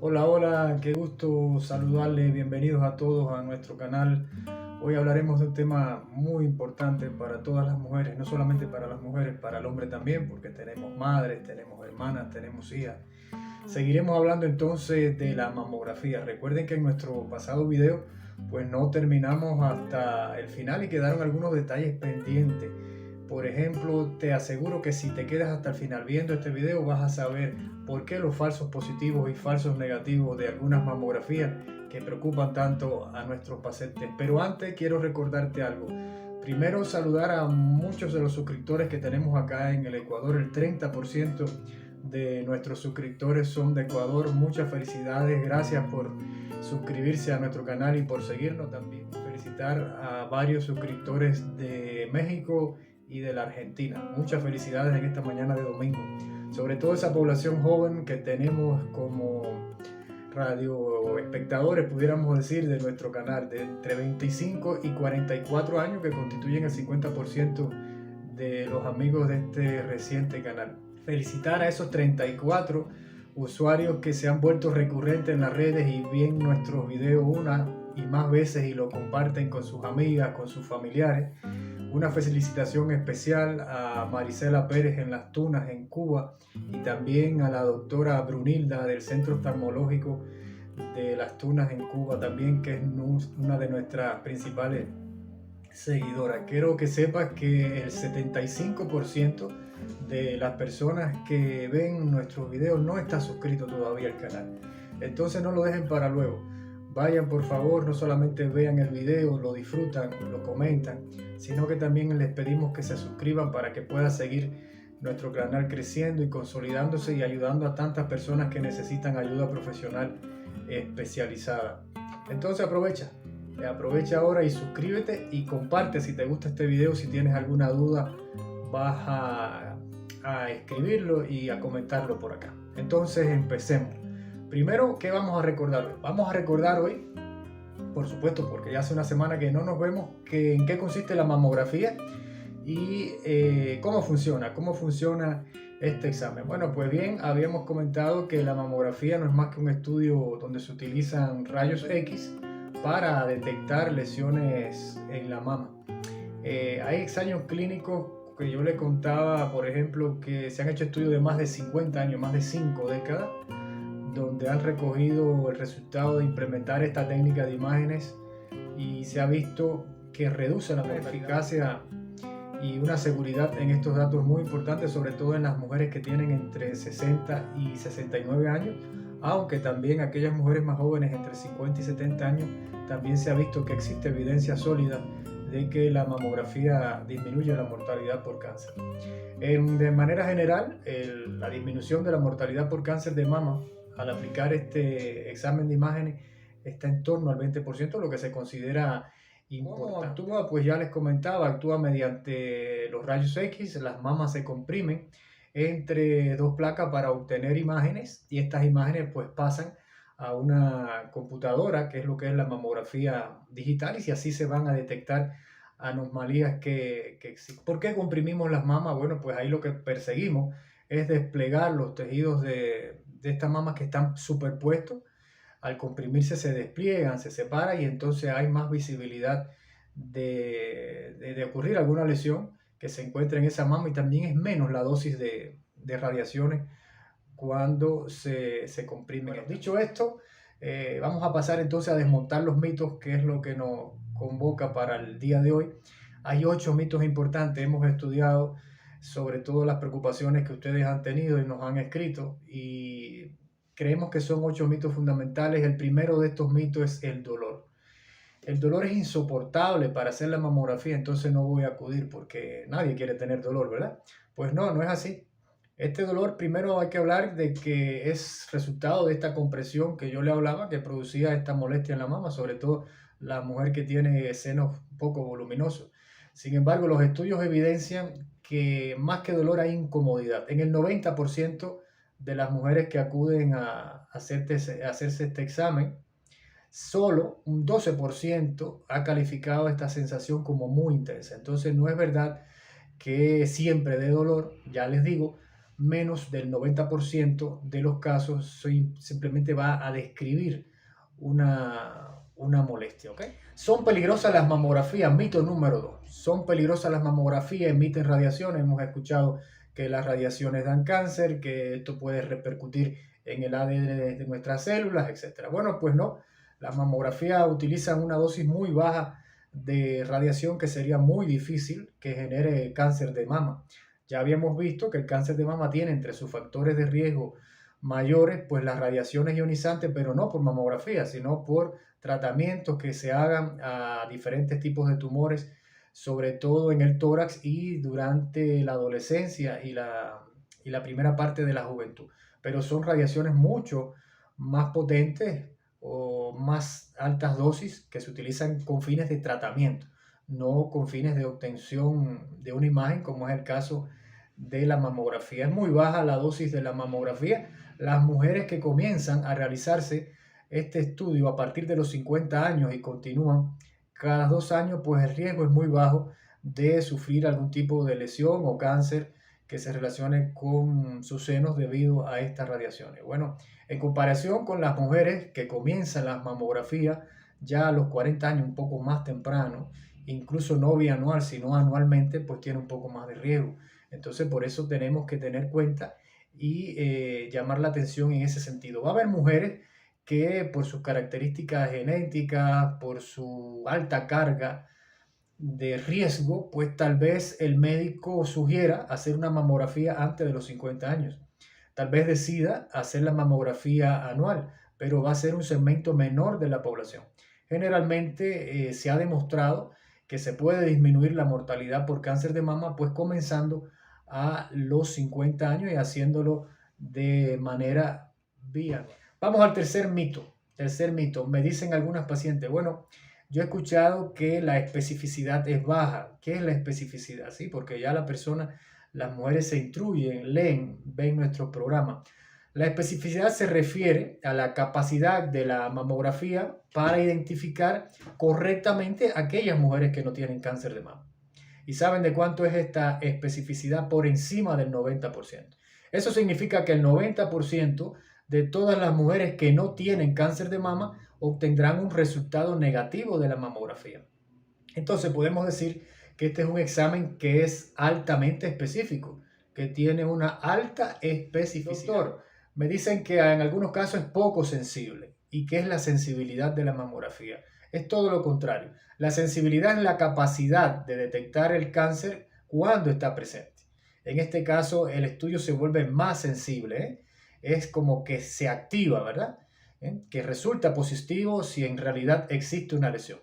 Hola, hola, qué gusto saludarles, bienvenidos a todos a nuestro canal. Hoy hablaremos de un tema muy importante para todas las mujeres, no solamente para las mujeres, para el hombre también, porque tenemos madres, tenemos hermanas, tenemos hijas. Seguiremos hablando entonces de la mamografía. Recuerden que en nuestro pasado video pues no terminamos hasta el final y quedaron algunos detalles pendientes. Por ejemplo, te aseguro que si te quedas hasta el final viendo este video vas a saber por qué los falsos positivos y falsos negativos de algunas mamografías que preocupan tanto a nuestros pacientes. Pero antes quiero recordarte algo. Primero saludar a muchos de los suscriptores que tenemos acá en el Ecuador. El 30% de nuestros suscriptores son de Ecuador. Muchas felicidades, gracias por suscribirse a nuestro canal y por seguirnos también. Felicitar a varios suscriptores de México y de la Argentina. Muchas felicidades en esta mañana de domingo. Sobre todo esa población joven que tenemos como radio espectadores, pudiéramos decir, de nuestro canal, de entre 25 y 44 años, que constituyen el 50% de los amigos de este reciente canal. Felicitar a esos 34 usuarios que se han vuelto recurrentes en las redes y ven nuestros videos una y más veces y lo comparten con sus amigas, con sus familiares. Una felicitación especial a Marisela Pérez en Las Tunas, en Cuba, y también a la doctora Brunilda del Centro Oftalmológico de Las Tunas, en Cuba, también, que es una de nuestras principales seguidoras. Quiero que sepas que el 75% de las personas que ven nuestros videos no está suscrito todavía al canal. Entonces no lo dejen para luego. Vayan, por favor, no solamente vean el video, lo disfrutan, lo comentan, sino que también les pedimos que se suscriban para que pueda seguir nuestro canal creciendo y consolidándose y ayudando a tantas personas que necesitan ayuda profesional especializada. Entonces aprovecha ahora y suscríbete y comparte si te gusta este video. Si tienes alguna duda, vas a escribirlo y a comentarlo por acá. Entonces empecemos. Primero, ¿qué vamos a recordar hoy? Vamos a recordar hoy, por supuesto, porque ya hace una semana que no nos vemos, en qué consiste la mamografía y cómo funciona este examen. Bueno, pues bien, habíamos comentado que la mamografía no es más que un estudio donde se utilizan rayos X para detectar lesiones en la mama. Hay ensayos clínicos que yo le contaba, por ejemplo, que se han hecho estudios de más de 50 años, más de 5 décadas, donde han recogido el resultado de implementar esta técnica de imágenes y se ha visto que reduce la eficacia y una seguridad en estos datos muy importantes, sobre todo en las mujeres que tienen entre 60 y 69 años, aunque también aquellas mujeres más jóvenes entre 50 y 70 años, también se ha visto que existe evidencia sólida de que la mamografía disminuye la mortalidad por cáncer. De manera general, la disminución de la mortalidad por cáncer de mama al aplicar este examen de imágenes está en torno al 20%, lo que se considera importante. ¿Cómo actúa? Pues ya les comentaba, actúa mediante los rayos X. Las mamas se comprimen entre dos placas para obtener imágenes y estas imágenes pues pasan a una computadora, que es lo que es la mamografía digital, y así se van a detectar anomalías que existen. ¿Por qué comprimimos las mamas? Bueno, pues ahí lo que perseguimos es desplegar los tejidos de estas mamas que están superpuestos. Al comprimirse se despliegan, se separan y entonces hay más visibilidad de ocurrir alguna lesión que se encuentra en esa mama, y también es menos la dosis de radiaciones cuando se comprime. Bueno, dicho esto, vamos a pasar entonces a desmontar los mitos, que es lo que nos convoca para el día de hoy. Hay 8 mitos importantes. Hemos estudiado sobre todo las preocupaciones que ustedes han tenido y nos han escrito, y creemos que son 8 mitos fundamentales. El primero de estos mitos es el dolor. El dolor es insoportable para hacer la mamografía, entonces no voy a acudir porque nadie quiere tener dolor, ¿verdad? Pues no, no es así. Este dolor, primero hay que hablar de que es resultado de esta compresión que yo le hablaba, que producía esta molestia en la mama, sobre todo la mujer que tiene senos poco voluminosos. Sin embargo, los estudios evidencian que más que dolor hay incomodidad. En el 90% de las mujeres que acuden a hacerse este examen, solo un 12% ha calificado esta sensación como muy intensa. Entonces no es verdad que siempre dé dolor, ya les digo, menos del 90% de los casos simplemente va a describir una molestia, ¿ok? Son peligrosas las mamografías, mito número 2. Son peligrosas las mamografías, emiten radiaciones. Hemos escuchado que las radiaciones dan cáncer, que esto puede repercutir en el ADN de nuestras células, etc. Bueno, pues no. Las mamografías utilizan una dosis muy baja de radiación que sería muy difícil que genere cáncer de mama. Ya habíamos visto que el cáncer de mama tiene entre sus factores de riesgo mayores, pues las radiaciones ionizantes, pero no por mamografía, sino por tratamientos que se hagan a diferentes tipos de tumores, sobre todo en el tórax y durante la adolescencia y la primera parte de la juventud. Pero son radiaciones mucho más potentes o más altas dosis que se utilizan con fines de tratamiento, no con fines de obtención de una imagen, como es el caso de la mamografía. Es muy baja la dosis de la mamografía. Las mujeres que comienzan a realizarse este estudio a partir de los 50 años y continúan cada 2 años, pues el riesgo es muy bajo de sufrir algún tipo de lesión o cáncer que se relacione con sus senos debido a estas radiaciones. Bueno, en comparación con las mujeres que comienzan las mamografías ya a los 40 años, un poco más temprano, incluso no bianual, sino anualmente, pues tiene un poco más de riesgo. Entonces, por eso tenemos que tener cuenta y llamar la atención en ese sentido. Va a haber mujeres que por sus características genéticas, por su alta carga de riesgo, pues tal vez el médico sugiera hacer una mamografía antes de los 50 años. Tal vez decida hacer la mamografía anual, pero va a ser un segmento menor de la población. Generalmente se ha demostrado que se puede disminuir la mortalidad por cáncer de mama, pues comenzando a los 50 años y haciéndolo de manera vía. Vamos al tercer mito. Tercer mito. Me dicen algunas pacientes, bueno, yo he escuchado que la especificidad es baja. ¿Qué es la especificidad? Sí, porque ya las mujeres se instruyen, leen, ven nuestro programa. La especificidad se refiere a la capacidad de la mamografía para identificar correctamente a aquellas mujeres que no tienen cáncer de mama. ¿Y saben de cuánto es esta especificidad? Por encima del 90%. Eso significa que el 90% de todas las mujeres que no tienen cáncer de mama obtendrán un resultado negativo de la mamografía. Entonces podemos decir que este es un examen que es altamente específico, que tiene una alta especificidad. Doctor, me dicen que en algunos casos es poco sensible. ¿Y qué es la sensibilidad de la mamografía? Es todo lo contrario. La sensibilidad es la capacidad de detectar el cáncer cuando está presente. En este caso, el estudio se vuelve más sensible, ¿eh? Es como que se activa, ¿verdad? Que resulta positivo si en realidad existe una lesión.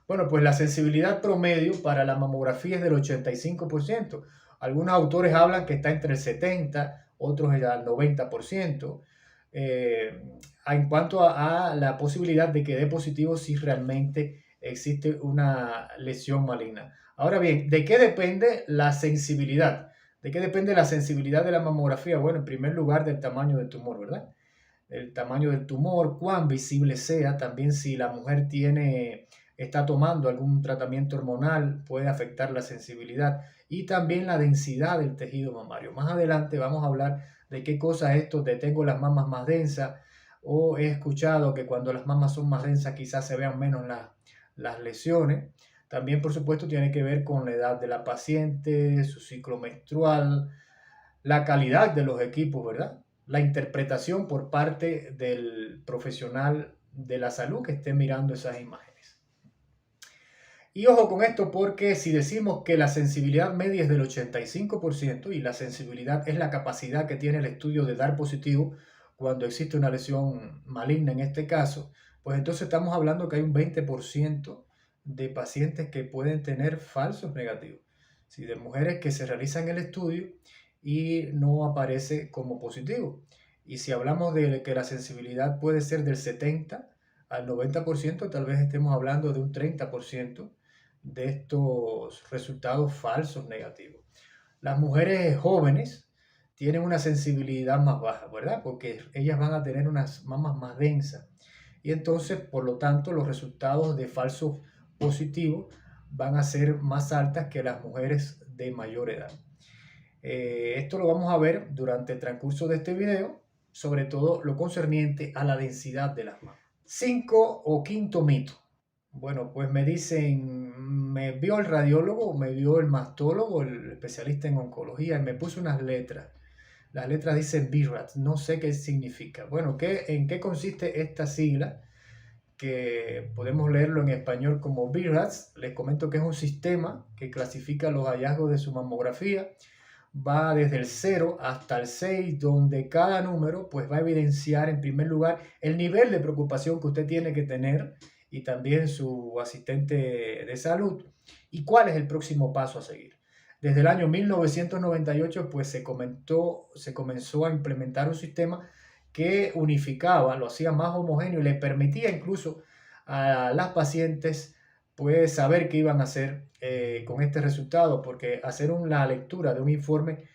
Bueno, pues la sensibilidad promedio para la mamografía es del 85%. Algunos autores hablan que está entre el 70%, otros al 90%. En cuanto a la posibilidad de que dé positivo si realmente existe una lesión maligna. Ahora bien, ¿de qué depende la sensibilidad? ¿De qué depende la sensibilidad de la mamografía? Bueno, en primer lugar del tamaño del tumor, ¿verdad? El tamaño del tumor, cuán visible sea, también si la mujer está tomando algún tratamiento hormonal, puede afectar la sensibilidad y también la densidad del tejido mamario. Más adelante vamos a hablar de qué cosa es esto de tengo las mamas más densas, o he escuchado que cuando las mamas son más densas quizás se vean menos las lesiones. También, por supuesto, tiene que ver con la edad de la paciente, su ciclo menstrual, la calidad de los equipos, ¿verdad? La interpretación por parte del profesional de la salud que esté mirando esas imágenes. Y ojo con esto porque si decimos que la sensibilidad media es del 85% y la sensibilidad es la capacidad que tiene el estudio de dar positivo cuando existe una lesión maligna en este caso, pues entonces estamos hablando que hay un 20% de pacientes que pueden tener falsos negativos. Sí, de mujeres que se realizan el estudio y no aparece como positivo. Y si hablamos de que la sensibilidad puede ser del 70 al 90%, tal vez estemos hablando de un 30% de estos resultados falsos negativos. Las mujeres jóvenes tienen una sensibilidad más baja, ¿verdad? Porque ellas van a tener unas mamas más densas. Y entonces, por lo tanto, los resultados de falsos positivos van a ser más altas que las mujeres de mayor edad. Esto lo vamos a ver durante el transcurso de este video, sobre todo lo concerniente a la densidad de las mamas. 5 o quinto mito. Bueno, pues me dicen, me vio el radiólogo, me vio el mastólogo, el especialista en oncología, y me puso unas letras. Las letras dicen BRAF, no sé qué significa. Bueno, ¿en qué consiste esta sigla? Que podemos leerlo en español como BRAF. Les comento que es un sistema que clasifica los hallazgos de su mamografía. Va desde el 0 hasta el 6, donde cada número pues va a evidenciar en primer lugar el nivel de preocupación que usted tiene que tener y también su asistente de salud y cuál es el próximo paso a seguir. Desde el año 1998 pues se comenzó a implementar un sistema que unificaba, lo hacía más homogéneo y le permitía incluso a las pacientes pues saber qué iban a hacer con este resultado, porque hacer una lectura de un informe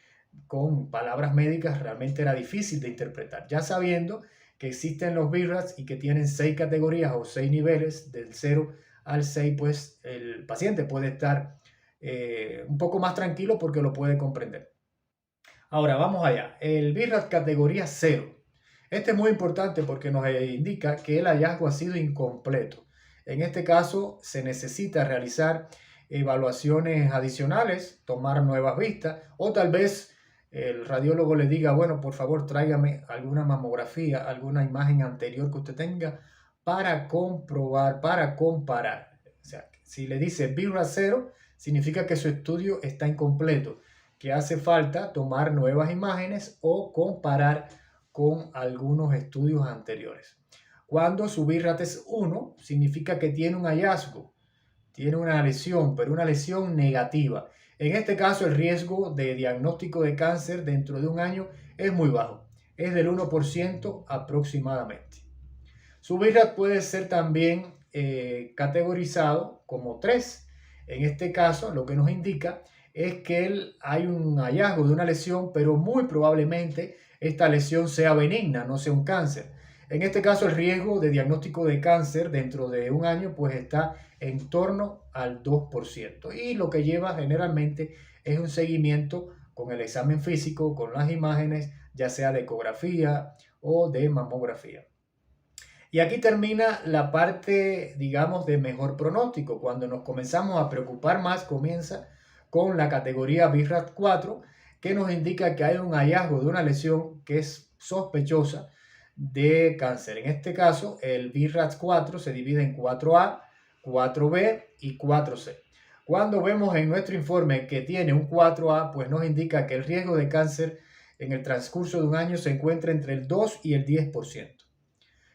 con palabras médicas realmente era difícil de interpretar. Ya sabiendo que existen los BRAF y que tienen 6 categorías o 6 niveles, del 0 al 6, pues el paciente puede estar un poco más tranquilo porque lo puede comprender. Ahora vamos allá. El BRAF categoría 0. Este es muy importante porque nos indica que el hallazgo ha sido incompleto. En este caso se necesita realizar evaluaciones adicionales, tomar nuevas vistas o tal vez el radiólogo le diga, bueno, por favor tráigame alguna mamografía, alguna imagen anterior que usted tenga para comprobar, para comparar. O sea, si le dice BRAF 0, significa que su estudio está incompleto, que hace falta tomar nuevas imágenes o comparar con algunos estudios anteriores. Cuando su BRAF es 1, significa que tiene un hallazgo, tiene una lesión, pero una lesión negativa. En este caso, el riesgo de diagnóstico de cáncer dentro de un año es muy bajo, es del 1% aproximadamente. Su BRAF puede ser también categorizado como 3. En este caso, lo que nos indica es que hay un hallazgo de una lesión, pero muy probablemente esta lesión sea benigna, no sea un cáncer. En este caso, el riesgo de diagnóstico de cáncer dentro de un año pues está en torno al 2%. Y lo que lleva generalmente es un seguimiento con el examen físico, con las imágenes, ya sea de ecografía o de mamografía. Y aquí termina la parte, digamos, de mejor pronóstico. Cuando nos comenzamos a preocupar más, comienza con la categoría BRAF 4, que nos indica que hay un hallazgo de una lesión que es sospechosa de cáncer. En este caso, el BRAF 4 se divide en 4A, 4B y 4C. Cuando vemos en nuestro informe que tiene un 4A, pues nos indica que el riesgo de cáncer en el transcurso de un año se encuentra entre el 2 y el 10%.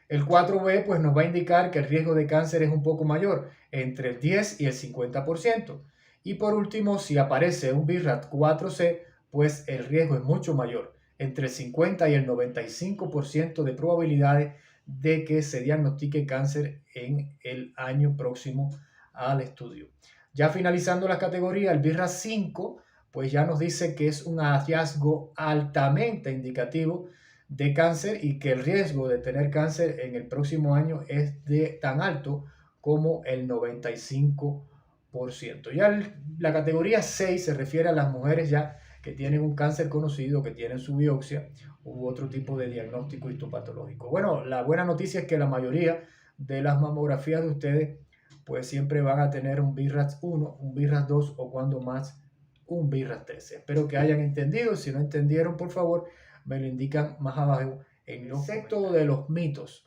El 4B pues nos va a indicar que el riesgo de cáncer es un poco mayor, entre el 10 y el 50%. Y por último, si aparece un BRAF 4C, pues el riesgo es mucho mayor, entre el 50 y el 95% de probabilidades de que se diagnostique cáncer en el año próximo al estudio. Ya finalizando la categoría, el BRAF 5, pues ya nos dice que es un hallazgo altamente indicativo de cáncer y que el riesgo de tener cáncer en el próximo año es tan alto como el 95%. Ya la categoría 6 se refiere a las mujeres ya que tienen un cáncer conocido, que tienen su biopsia u otro tipo de diagnóstico histopatológico. Bueno, la buena noticia es que la mayoría de las mamografías de ustedes pues siempre van a tener un BRAF 1, un BRAF 2 o cuando más un BRAF 13. Espero que hayan entendido. Si no entendieron, por favor, me lo indican más abajo en los conceptos de los mitos.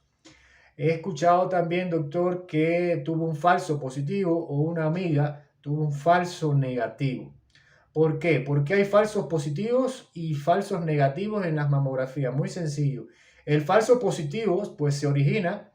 He escuchado también, doctor, que tuvo un falso positivo o una amiga tuvo un falso negativo. ¿Por qué? Porque hay falsos positivos y falsos negativos en las mamografías. Muy sencillo. El falso positivo pues se origina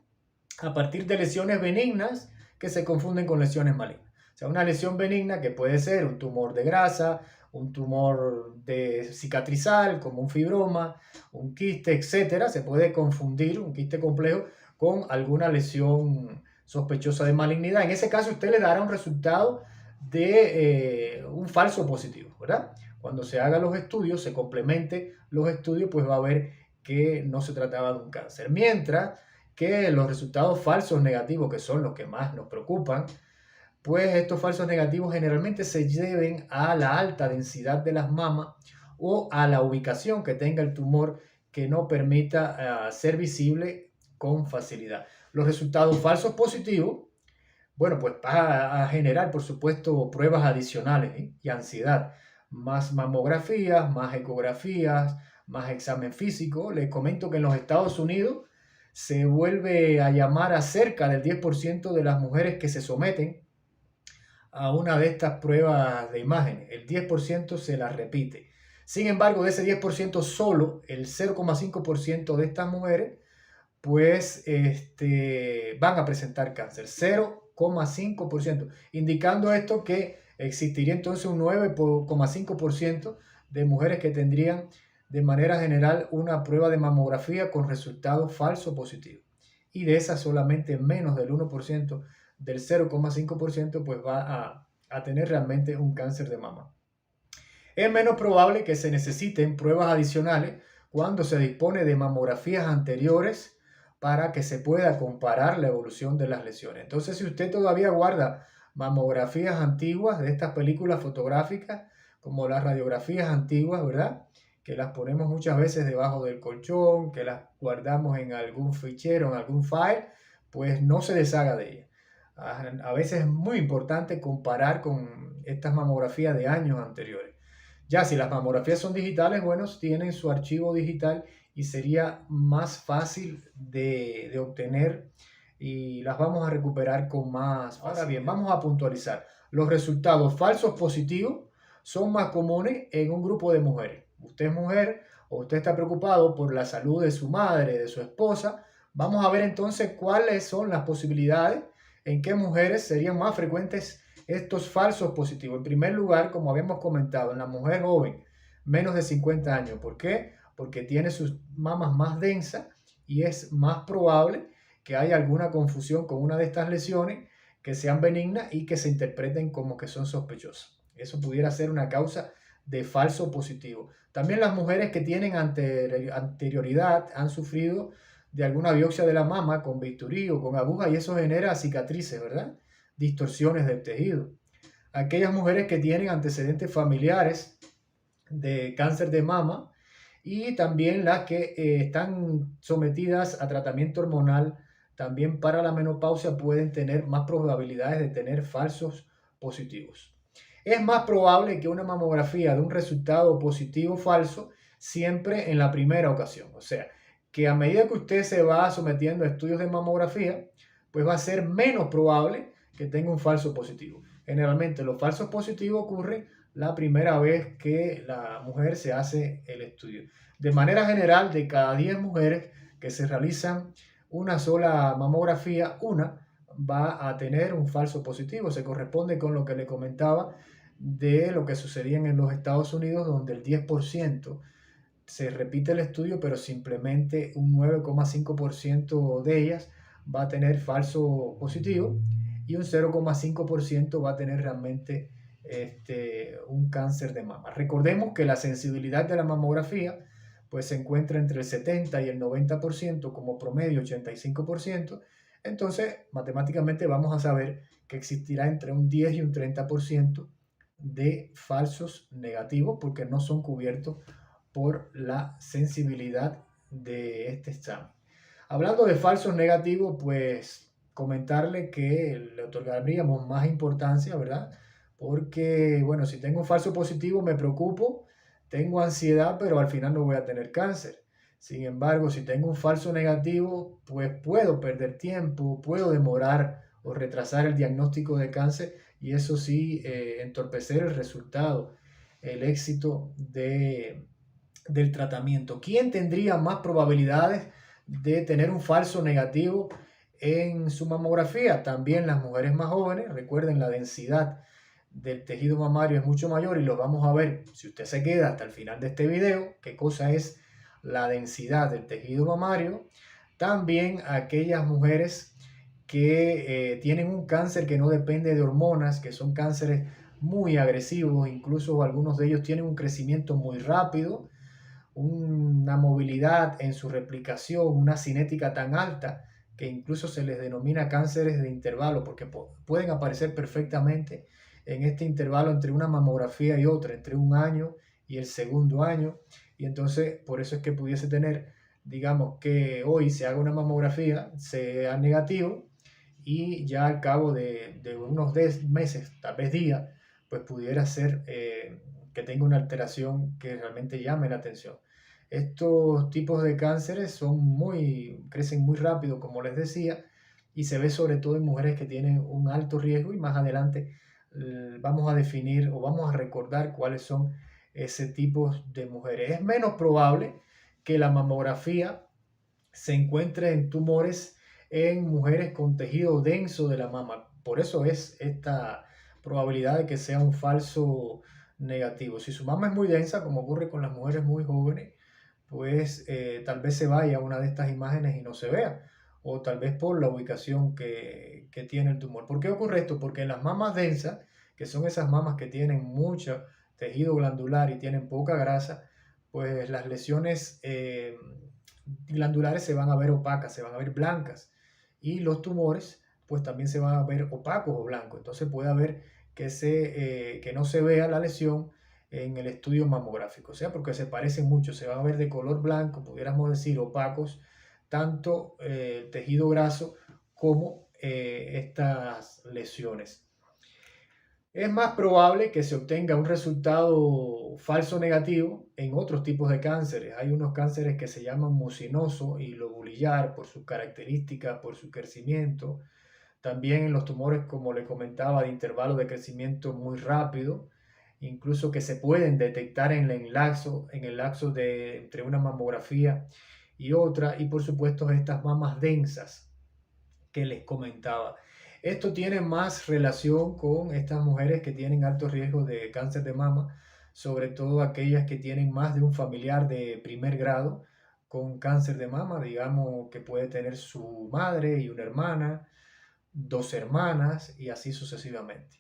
a partir de lesiones benignas que se confunden con lesiones malignas. O sea, una lesión benigna que puede ser un tumor de grasa, un tumor de cicatrizal, como un fibroma, un quiste, etcétera. Se puede confundir un quiste complejo con alguna lesión sospechosa de malignidad. En ese caso, usted le dará un resultado de un falso positivo, ¿verdad? Cuando se hagan los estudios, se complemente los estudios, pues va a ver que no se trataba de un cáncer. Mientras que los resultados falsos negativos, que son los que más nos preocupan, pues estos falsos negativos generalmente se deben a la alta densidad de las mamas o a la ubicación que tenga el tumor que no permita ser visible con facilidad. Los resultados falsos positivos, bueno, pues va a generar, por supuesto, pruebas adicionales, ¿eh? Y ansiedad. Más mamografías, más ecografías, más examen físico. Les comento que en los Estados Unidos se vuelve a llamar a cerca del 10% de las mujeres que se someten a una de estas pruebas de imagen. El 10% se las repite. Sin embargo, de ese 10% solo el 0,5% de estas mujeres pues van a presentar cáncer, 0,5%, indicando esto que existiría entonces un 9,5% de mujeres que tendrían de manera general una prueba de mamografía con resultado falso positivo. Y de esas solamente menos del 1%, del 0,5%, pues va a tener realmente un cáncer de mama. Es menos probable que se necesiten pruebas adicionales cuando se dispone de mamografías anteriores para que se pueda comparar la evolución de las lesiones. Entonces, si usted todavía guarda mamografías antiguas de estas películas fotográficas, como las radiografías antiguas, ¿verdad? Que las ponemos muchas veces debajo del colchón, que las guardamos en algún fichero, en algún file, pues no se deshaga de ellas. A veces es muy importante comparar con estas mamografías de años anteriores. Ya si las mamografías son digitales, bueno, tienen su archivo digital y sería más fácil de obtener y las vamos a recuperar con más facilidad. Ahora bien, vamos a puntualizar. Los resultados falsos positivos son más comunes en un grupo de mujeres. Usted es mujer o usted está preocupado por la salud de su madre, de su esposa. Vamos a ver entonces cuáles son las posibilidades, en qué mujeres serían más frecuentes estos falsos positivos. En primer lugar, como habíamos comentado, en la mujer joven, menos de 50 años. ¿Por qué? Porque tiene sus mamas más densas y es más probable que haya alguna confusión con una de estas lesiones que sean benignas y que se interpreten como que son sospechosas. Eso pudiera ser una causa de falso positivo. También las mujeres que tienen anterioridad han sufrido de alguna biopsia de la mama con bisturí o con aguja y eso genera cicatrices, ¿verdad? Distorsiones del tejido. Aquellas mujeres que tienen antecedentes familiares de cáncer de mama y también las que están sometidas a tratamiento hormonal también para la menopausia pueden tener más probabilidades de tener falsos positivos. Es más probable que una mamografía de un resultado positivo falso siempre en la primera ocasión. O sea, que a medida que usted se va sometiendo a estudios de mamografía, pues va a ser menos probable que tenga un falso positivo. Generalmente los falsos positivos ocurren la primera vez que la mujer se hace el estudio. De manera general, de cada 10 mujeres que se realizan una sola mamografía, una va a tener un falso positivo. Se corresponde con lo que le comentaba de lo que sucedía en los Estados Unidos, donde el 10% se repite el estudio, pero simplemente un 9,5% de ellas va a tener falso positivo y un 0,5% va a tener realmente un cáncer de mama. Recordemos que la sensibilidad de la mamografía pues se encuentra entre el 70 y el 90%, como promedio 85%. Entonces, matemáticamente vamos a saber que existirá entre un 10 y un 30% de falsos negativos porque no son cubiertos por la sensibilidad de este examen. Hablando de falsos negativos, pues comentarle que le otorgaríamos más importancia, ¿verdad? Porque, bueno, si tengo un falso positivo me preocupo, tengo ansiedad, pero al final no voy a tener cáncer. Sin embargo, si tengo un falso negativo, pues puedo perder tiempo, puedo demorar o retrasar el diagnóstico de cáncer y eso sí, entorpecer el resultado, el éxito del tratamiento. ¿Quién tendría más probabilidades de tener un falso negativo en su mamografía? También las mujeres más jóvenes. Recuerden, la densidad del tejido mamario es mucho mayor y lo vamos a ver si usted se queda hasta el final de este video, qué cosa es la densidad del tejido mamario. También aquellas mujeres que tienen un cáncer que no depende de hormonas, que son cánceres muy agresivos, incluso algunos de ellos tienen un crecimiento muy rápido, una movilidad en su replicación, una cinética tan alta que incluso se les denomina cánceres de intervalo porque pueden aparecer perfectamente en este intervalo entre una mamografía y otra, entre un año y el segundo año. Y entonces por eso es que pudiese tener, digamos, que hoy se haga una mamografía, sea negativo, y ya al cabo de unos 10 meses, tal vez días, pues pudiera ser que tenga una alteración que realmente llame la atención. Estos tipos de cánceres crecen muy rápido, como les decía, y se ve sobre todo en mujeres que tienen un alto riesgo, y más adelante vamos a definir o vamos a recordar cuáles son ese tipo de mujeres. Es menos probable que la mamografía se encuentre en tumores en mujeres con tejido denso de la mama. Por eso es esta probabilidad de que sea un falso negativo. Si su mama es muy densa, como ocurre con las mujeres muy jóvenes, pues tal vez se vaya a una de estas imágenes y no se vea, o tal vez por la ubicación que tiene el tumor. ¿Por qué ocurre esto? Porque en las mamas densas, que son esas mamas que tienen mucho tejido glandular y tienen poca grasa, pues las lesiones glandulares se van a ver opacas, se van a ver blancas, y los tumores pues también se van a ver opacos o blancos. Entonces puede haber que no se vea la lesión en el estudio mamográfico, o sea, porque se parecen mucho, se van a ver de color blanco, pudiéramos decir opacos, tanto tejido graso como estas lesiones. Es más probable que se obtenga un resultado falso negativo en otros tipos de cánceres. Hay unos cánceres que se llaman mucinoso y lobulillar por sus características, por su crecimiento. También en los tumores, como le comentaba, de intervalo de crecimiento muy rápido, incluso que se pueden detectar en el lapso de entre una mamografía y otra. Y por supuesto estas mamas densas que les comentaba. Esto tiene más relación con estas mujeres que tienen alto riesgo de cáncer de mama, sobre todo aquellas que tienen más de un familiar de primer grado con cáncer de mama, digamos que puede tener su madre y una hermana, dos hermanas y así sucesivamente.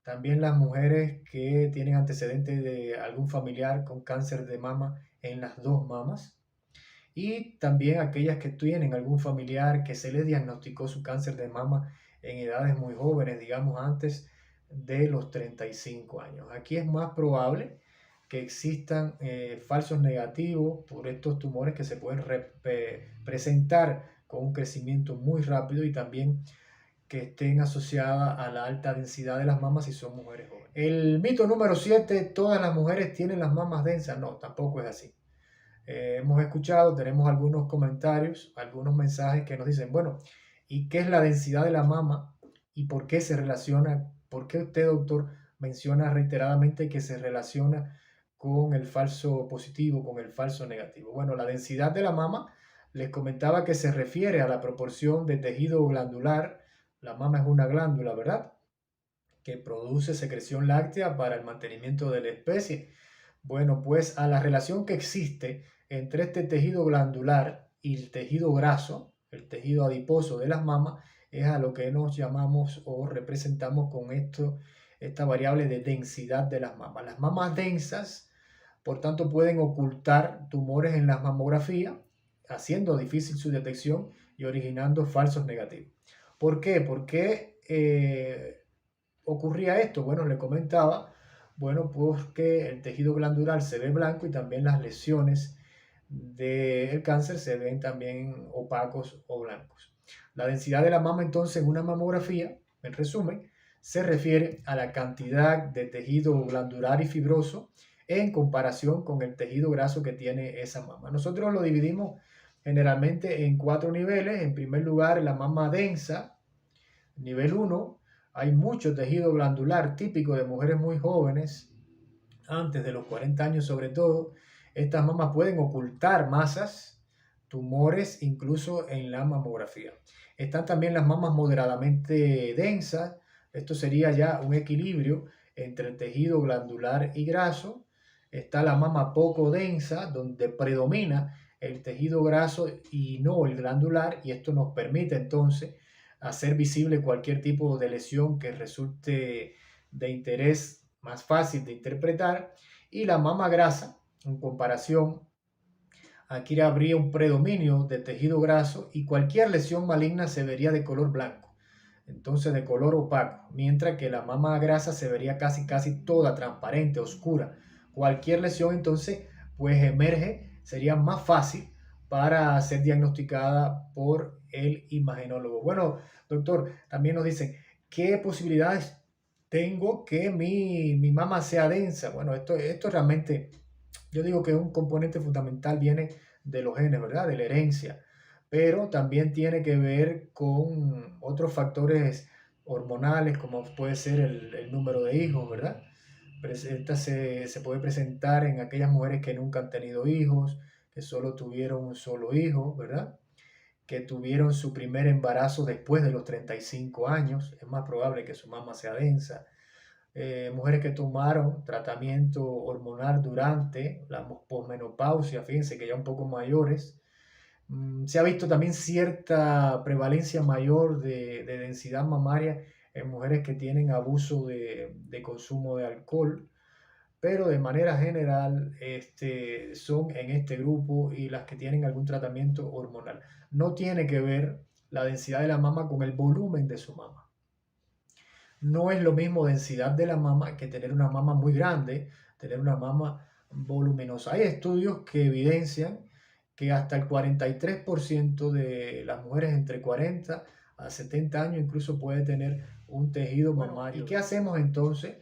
También las mujeres que tienen antecedentes de algún familiar con cáncer de mama en las dos mamas, y también aquellas que tienen algún familiar que se les diagnosticó su cáncer de mama en edades muy jóvenes, digamos antes de los 35 años. Aquí es más probable que existan falsos negativos por estos tumores que se pueden presentar con un crecimiento muy rápido, y también que estén asociadas a la alta densidad de las mamas si son mujeres jóvenes. El mito número 7, ¿todas las mujeres tienen las mamas densas? No, tampoco es así. Hemos escuchado, tenemos algunos comentarios, algunos mensajes que nos dicen, bueno, ¿y qué es la densidad de la mama? ¿Y por qué se relaciona? ¿Por qué usted, doctor, menciona reiteradamente que se relaciona con el falso positivo, con el falso negativo? Bueno, la densidad de la mama, les comentaba que se refiere a la proporción de tejido glandular. La mama es una glándula, ¿verdad?, que produce secreción láctea para el mantenimiento de la especie. Bueno, pues a la relación que existe entre este tejido glandular y el tejido graso, el tejido adiposo de las mamas, es a lo que nos llamamos o representamos con esta variable de densidad de las mamas. Las mamas densas, por tanto, pueden ocultar tumores en la mamografía, haciendo difícil su detección y originando falsos negativos. ¿Por qué? Porque ocurría esto. Bueno, le comentaba, bueno, porque el tejido glandular se ve blanco y también las lesiones del cáncer se ven también opacos o blancos. La densidad de la mama entonces en una mamografía, en resumen, se refiere a la cantidad de tejido glandular y fibroso en comparación con el tejido graso que tiene esa mama. Nosotros lo dividimos generalmente en 4 niveles. En primer lugar, la mama densa, nivel 1. Hay mucho tejido glandular típico de mujeres muy jóvenes, antes de los 40 años sobre todo. Estas mamas pueden ocultar masas, tumores, incluso en la mamografía. Están también las mamas moderadamente densas. Esto sería ya un equilibrio entre el tejido glandular y graso. Está la mama poco densa, donde predomina el tejido graso y no el glandular, y esto nos permite entonces hacer visible cualquier tipo de lesión que resulte de interés más fácil de interpretar. Y la mama grasa, en comparación, aquí habría un predominio de tejido graso y cualquier lesión maligna se vería de color blanco, entonces de color opaco, mientras que la mama grasa se vería casi toda transparente, oscura, cualquier lesión entonces pues emerge, sería más fácil para ser diagnosticada por el imagenólogo. Bueno, doctor, también nos dicen, ¿qué posibilidades tengo que mi mama sea densa? Bueno, esto realmente, yo digo que un componente fundamental viene de los genes, ¿verdad? De la herencia, pero también tiene que ver con otros factores hormonales, como puede ser el número de hijos, ¿verdad? Esta se puede presentar en aquellas mujeres que nunca han tenido hijos, que solo tuvieron un solo hijo, ¿verdad? Que tuvieron su primer embarazo después de los 35 años, es más probable que su mama sea densa. Mujeres que tomaron tratamiento hormonal durante la posmenopausia, fíjense que ya un poco mayores. Se ha visto también cierta prevalencia mayor de densidad mamaria en mujeres que tienen abuso de consumo de alcohol, pero de manera general son en este grupo y las que tienen algún tratamiento hormonal. No tiene que ver la densidad de la mama con el volumen de su mama. No es lo mismo densidad de la mama que tener una mama muy grande, tener una mama voluminosa. Hay estudios que evidencian que hasta el 43% de las mujeres entre 40 a 70 años incluso puede tener un tejido mamario. ¿Y qué hacemos entonces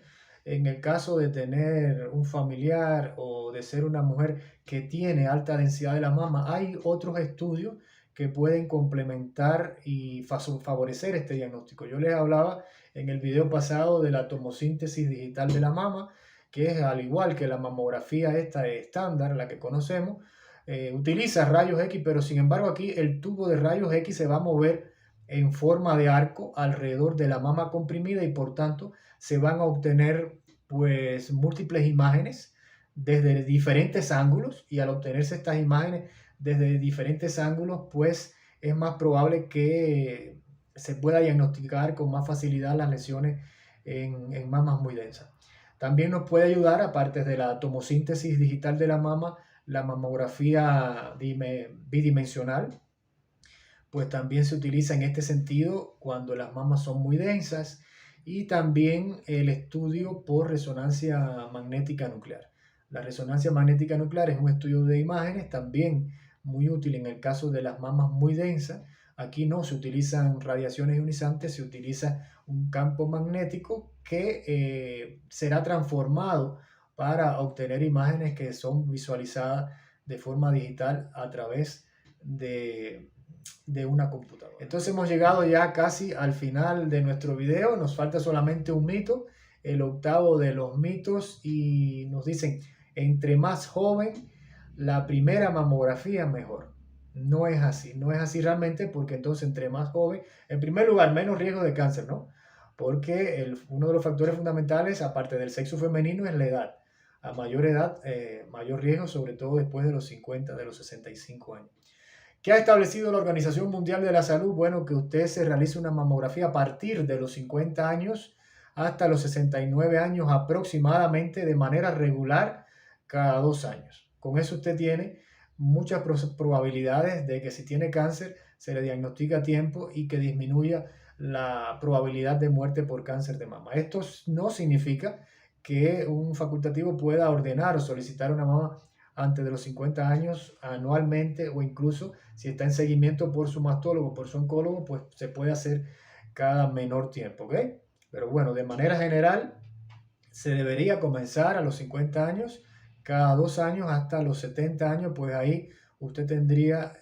en el caso de tener un familiar o de ser una mujer que tiene alta densidad de la mama? Hay otros estudios que pueden complementar y favorecer este diagnóstico. Yo les hablaba en el video pasado de la tomosíntesis digital de la mama, que es al igual que la mamografía esta estándar, la que conocemos, utiliza rayos X, pero sin embargo aquí el tubo de rayos X se va a mover en forma de arco alrededor de la mama comprimida y por tanto se van a obtener pues múltiples imágenes desde diferentes ángulos, y al obtenerse estas imágenes desde diferentes ángulos pues es más probable que se pueda diagnosticar con más facilidad las lesiones en mamas muy densas. También nos puede ayudar, aparte de la tomosíntesis digital de la mama, la mamografía bidimensional, pues también se utiliza en este sentido cuando las mamas son muy densas, y también el estudio por resonancia magnética nuclear. La resonancia magnética nuclear es un estudio de imágenes también muy útil en el caso de las mamas muy densas. Aquí no se utilizan radiaciones ionizantes, se utiliza un campo magnético que será transformado para obtener imágenes que son visualizadas de forma digital a través de una computadora. Entonces hemos llegado ya casi al final de nuestro video. Nos falta solamente un mito, el octavo de los mitos, y nos dicen, entre más joven la primera mamografía mejor. No es así, no es así realmente, porque entonces entre más joven, en primer lugar, menos riesgo de cáncer, ¿no? Porque uno de los factores fundamentales, aparte del sexo femenino, es la edad. A mayor edad, mayor riesgo, sobre todo después de los 50, de los 65 años. ¿Qué ha establecido la Organización Mundial de la Salud? Bueno, que usted se realice una mamografía a partir de los 50 años hasta los 69 años aproximadamente, de manera regular, cada 2 años. Con eso usted tiene muchas probabilidades de que si tiene cáncer se le diagnostique a tiempo y que disminuya la probabilidad de muerte por cáncer de mama. Esto no significa que un facultativo pueda ordenar o solicitar una mama antes de los 50 años anualmente, o incluso si está en seguimiento por su mastólogo, por su oncólogo, pues se puede hacer cada menor tiempo, ¿ok? Pero bueno, de manera general, se debería comenzar a los 50 años, cada 2 años hasta los 70 años, pues ahí usted tendría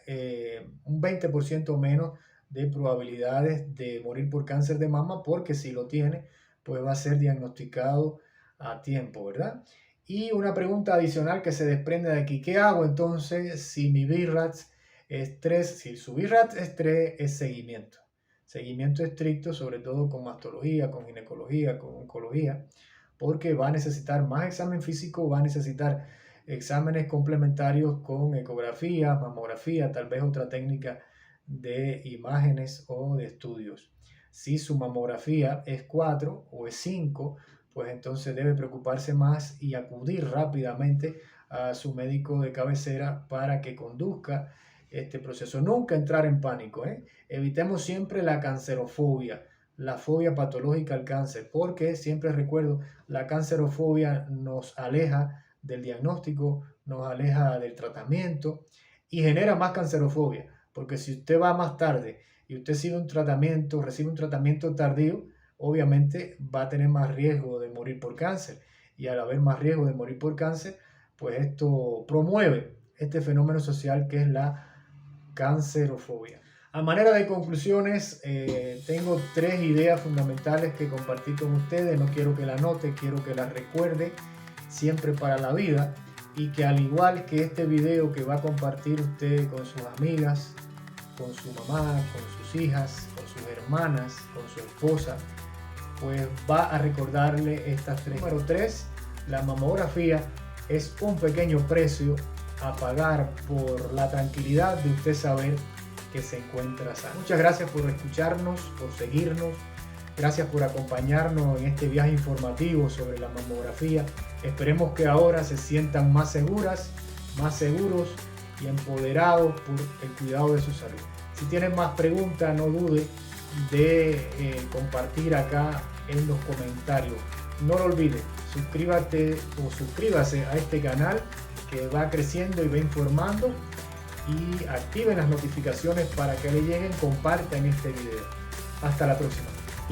un 20% menos de probabilidades de morir por cáncer de mama, porque si lo tiene, pues va a ser diagnosticado a tiempo, ¿verdad? Y una pregunta adicional que se desprende de aquí, ¿qué hago entonces si mi BIRATS es 3? Si su BIRATS es 3, es seguimiento. Seguimiento estricto, sobre todo con mastología, con ginecología, con oncología, porque va a necesitar más examen físico, va a necesitar exámenes complementarios con ecografía, mamografía, tal vez otra técnica de imágenes o de estudios. Si su mamografía es 4 o es 5, pues entonces debe preocuparse más y acudir rápidamente a su médico de cabecera para que conduzca este proceso. Nunca entrar en pánico, ¿eh? Evitemos siempre la cancerofobia, la fobia patológica al cáncer, porque siempre recuerdo, la cancerofobia nos aleja del diagnóstico, nos aleja del tratamiento y genera más cancerofobia, porque si usted va más tarde y usted recibe un tratamiento tardío, obviamente va a tener más riesgo de morir por cáncer, y al haber más riesgo de morir por cáncer, pues esto promueve este fenómeno social que es la cancerofobia. A manera de conclusiones, tengo 3 ideas fundamentales que compartir con ustedes. No quiero que la anote, quiero que la recuerde siempre para la vida, y que al igual que este video que va a compartir usted con sus amigas, con su mamá, con sus hijas, con sus hermanas, con su esposa, pues va a recordarle estas 3. Número 3, la mamografía es un pequeño precio a pagar por la tranquilidad de usted saber que se encuentra sano. Muchas gracias por escucharnos, por seguirnos. Gracias por acompañarnos en este viaje informativo sobre la mamografía. Esperemos que ahora se sientan más seguras, más seguros y empoderados por el cuidado de su salud. Si tienen más preguntas, no dude de compartir acá en los comentarios. No lo olvide, suscríbase a este canal que va creciendo y va informando, y activen las notificaciones para que le lleguen. Compartan este video. Hasta la próxima.